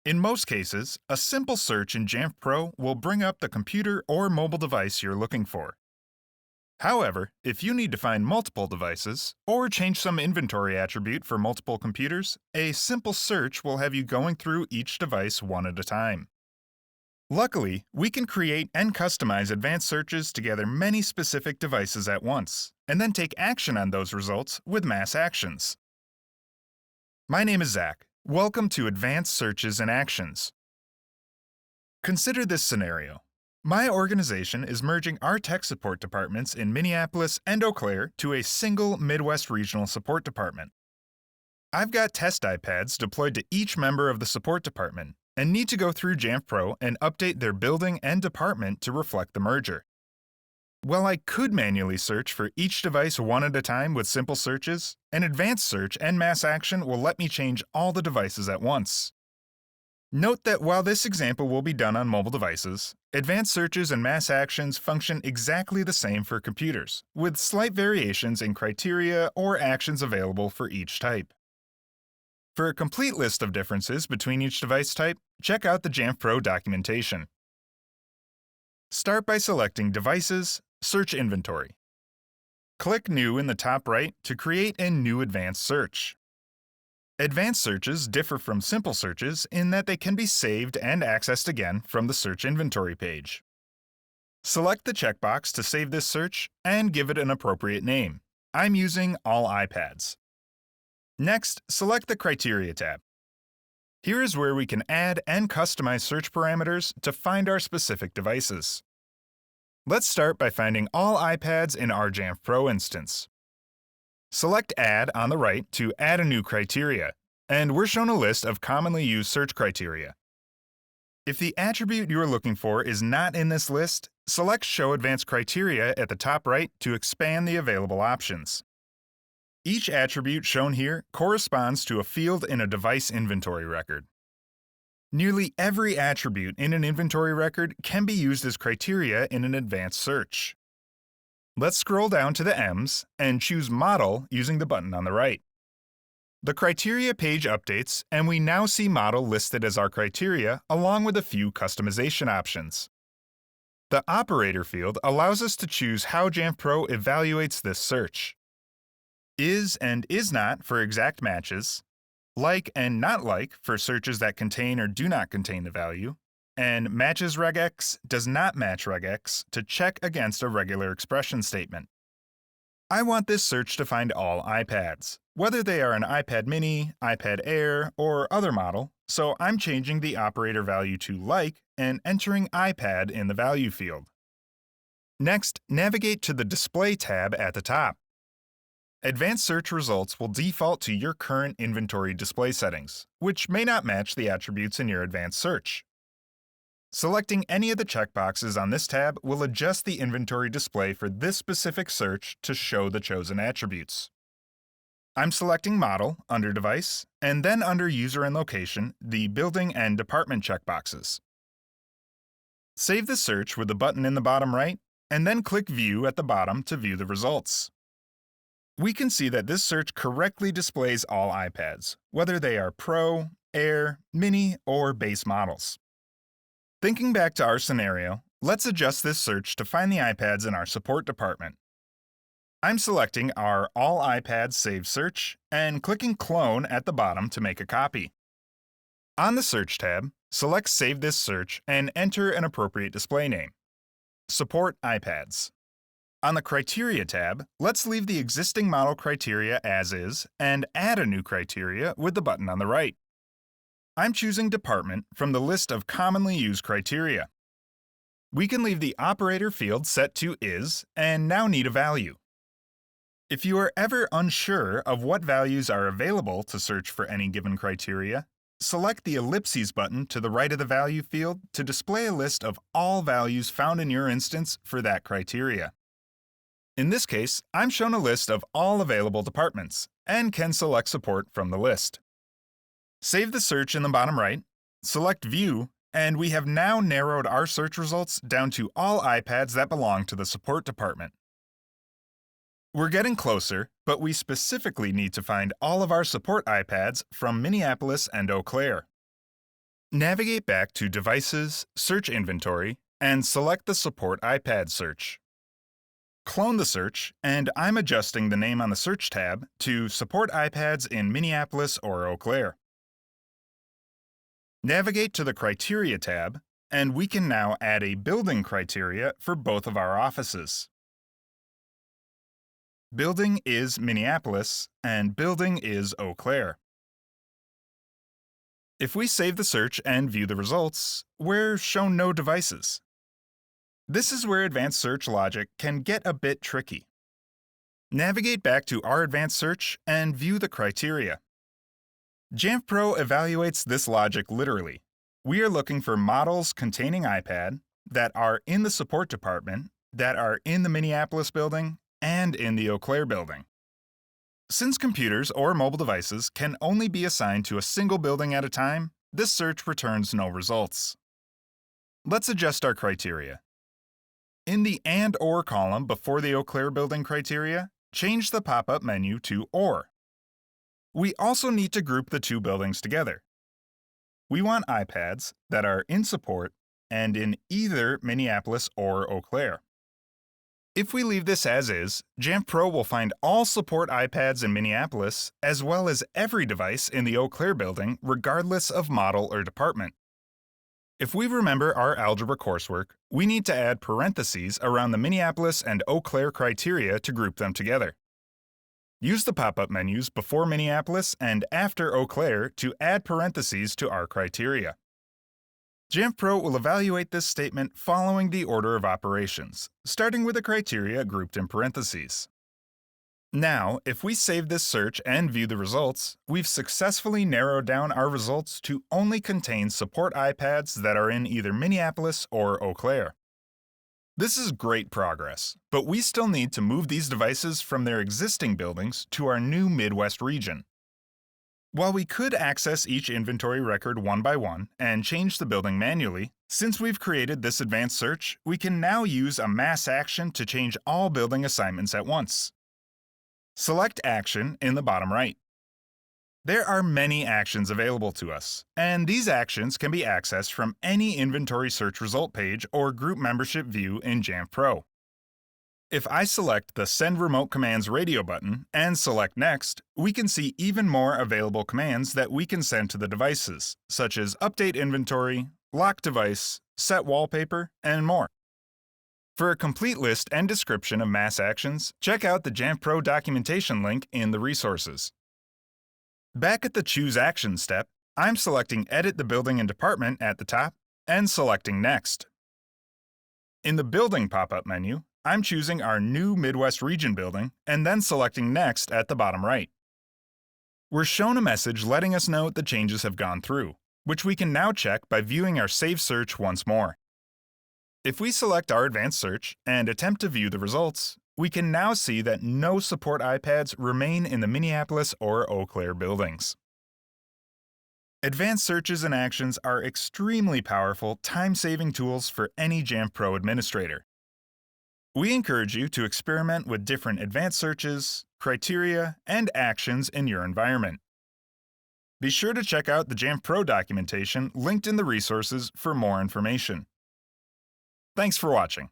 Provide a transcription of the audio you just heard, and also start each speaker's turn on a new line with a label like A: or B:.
A: In most cases, a simple search in Jamf Pro will bring up the computer or mobile device you're looking for. However, if you need to find multiple devices or change some inventory attribute for multiple computers, a simple search will have you going through each device one at a time. Luckily, we can create and customize advanced searches to gather many specific devices at once, and then take action on those results with mass actions. My name is Zach. Welcome to Advanced Searches and Actions. Consider this scenario. My organization is merging our tech support departments in Minneapolis and Eau Claire to a single Midwest regional support department. I've got test iPads deployed to each member of the support department and need to go through Jamf Pro and update their building and department to reflect the merger. While I could manually search for each device one at a time with simple searches, an advanced search and mass action will let me change all the devices at once. Note that while this example will be done on mobile devices, advanced searches and mass actions function exactly the same for computers, with slight variations in criteria or actions available for each type. For a complete list of differences between each device type, check out the Jamf Pro documentation. Start by selecting Devices, Search Inventory. Click New in the top right to create a new advanced search. Advanced searches differ from simple searches in that they can be saved and accessed again from the Search Inventory page. Select the checkbox to save this search and give it an appropriate name. I'm using All iPads. Next, select the Criteria tab. Here is where we can add and customize search parameters to find our specific devices. Let's start by finding all iPads in our Jamf Pro instance. Select Add on the right to add a new criteria, and we're shown a list of commonly used search criteria. If the attribute you are looking for is not in this list, select Show Advanced Criteria at the top right to expand the available options. Each attribute shown here corresponds to a field in a device inventory record. Nearly every attribute in an inventory record can be used as criteria in an advanced search. Let's scroll down to the M's and choose Model using the button on the right. The criteria page updates, and we now see Model listed as our criteria along with a few customization options. The Operator field allows us to choose how Jamf Pro evaluates this search. Is and is not for exact matches, like and not like for searches that contain or do not contain the value, and matches regex does not match regex to check against a regular expression statement. I want this search to find all iPads, whether they are an iPad mini, iPad Air, or other model, so I'm changing the operator value to like and entering iPad in the value field. Next, navigate to the Display tab at the top. Advanced search results will default to your current inventory display settings, which may not match the attributes in your advanced search. Selecting any of the checkboxes on this tab will adjust the inventory display for this specific search to show the chosen attributes. I'm selecting Model under Device, and then under User and Location, the Building and Department checkboxes. Save the search with the button in the bottom right, and then click View at the bottom to view the results. We can see that this search correctly displays all iPads, whether they are Pro, Air, Mini, or base models. Thinking back to our scenario, let's adjust this search to find the iPads in our support department. I'm selecting our All iPads Save Search and clicking Clone at the bottom to make a copy. On the Search tab, select Save this search and enter an appropriate display name. Support iPads. On the Criteria tab, let's leave the existing model criteria as is and add a new criteria with the button on the right. I'm choosing Department from the list of commonly used criteria. We can leave the Operator field set to Is and now need a value. If you are ever unsure of what values are available to search for any given criteria, select the Ellipses button to the right of the Value field to display a list of all values found in your instance for that criteria. In this case, I'm shown a list of all available departments and can select support from the list. Save the search in the bottom right, select View, and we have now narrowed our search results down to all iPads that belong to the support department. We're getting closer, but we specifically need to find all of our support iPads from Minneapolis and Eau Claire. Navigate back to Devices, Search Inventory, and select the Support iPad search. Clone the search, and I'm adjusting the name on the Search tab to Support iPads in Minneapolis or Eau Claire. Navigate to the Criteria tab, and we can now add a building criteria for both of our offices. Building is Minneapolis, and building is Eau Claire. If we save the search and view the results, we're shown no devices. This is where advanced search logic can get a bit tricky. Navigate back to our advanced search and view the criteria. Jamf Pro evaluates this logic literally. We are looking for models containing iPad that are in the support department, that are in the Minneapolis building, and in the Eau Claire building. Since computers or mobile devices can only be assigned to a single building at a time, this search returns no results. Let's adjust our criteria. In the and/or column before the Eau Claire building criteria, change the pop-up menu to or. We also need to group the two buildings together. We want iPads that are in support and in either Minneapolis or Eau Claire. If we leave this as is, Jamf Pro will find all support iPads in Minneapolis as well as every device in the Eau Claire building regardless of model or department. If we remember our algebra coursework, we need to add parentheses around the Minneapolis and Eau Claire criteria to group them together. Use the pop-up menus before Minneapolis and after Eau Claire to add parentheses to our criteria. Jamf Pro will evaluate this statement following the order of operations, starting with the criteria grouped in parentheses. Now, if we save this search and view the results, we've successfully narrowed down our results to only contain support iPads that are in either Minneapolis or Eau Claire. This is great progress, but we still need to move these devices from their existing buildings to our new Midwest region. While we could access each inventory record one by one and change the building manually, since we've created this advanced search, we can now use a mass action to change all building assignments at once. Select Action in the bottom right. There are many actions available to us, and these actions can be accessed from any inventory search result page or group membership view in Jamf Pro. If I select the Send Remote Commands radio button and select Next, we can see even more available commands that we can send to the devices, such as Update Inventory, Lock Device, Set Wallpaper, and more. For a complete list and description of mass actions, check out the Jamf Pro documentation link in the resources. Back at the Choose Action step, I'm selecting Edit the Building and Department at the top and selecting Next. In the Building pop-up menu, I'm choosing our new Midwest Region building and then selecting Next at the bottom right. We're shown a message letting us know the changes have gone through, which we can now check by viewing our saved search once more. If we select our advanced search and attempt to view the results, we can now see that no support iPads remain in the Minneapolis or Eau Claire buildings. Advanced searches and actions are extremely powerful, time-saving tools for any Jamf Pro administrator. We encourage you to experiment with different advanced searches, criteria, and actions in your environment. Be sure to check out the Jamf Pro documentation linked in the resources for more information. Thanks for watching.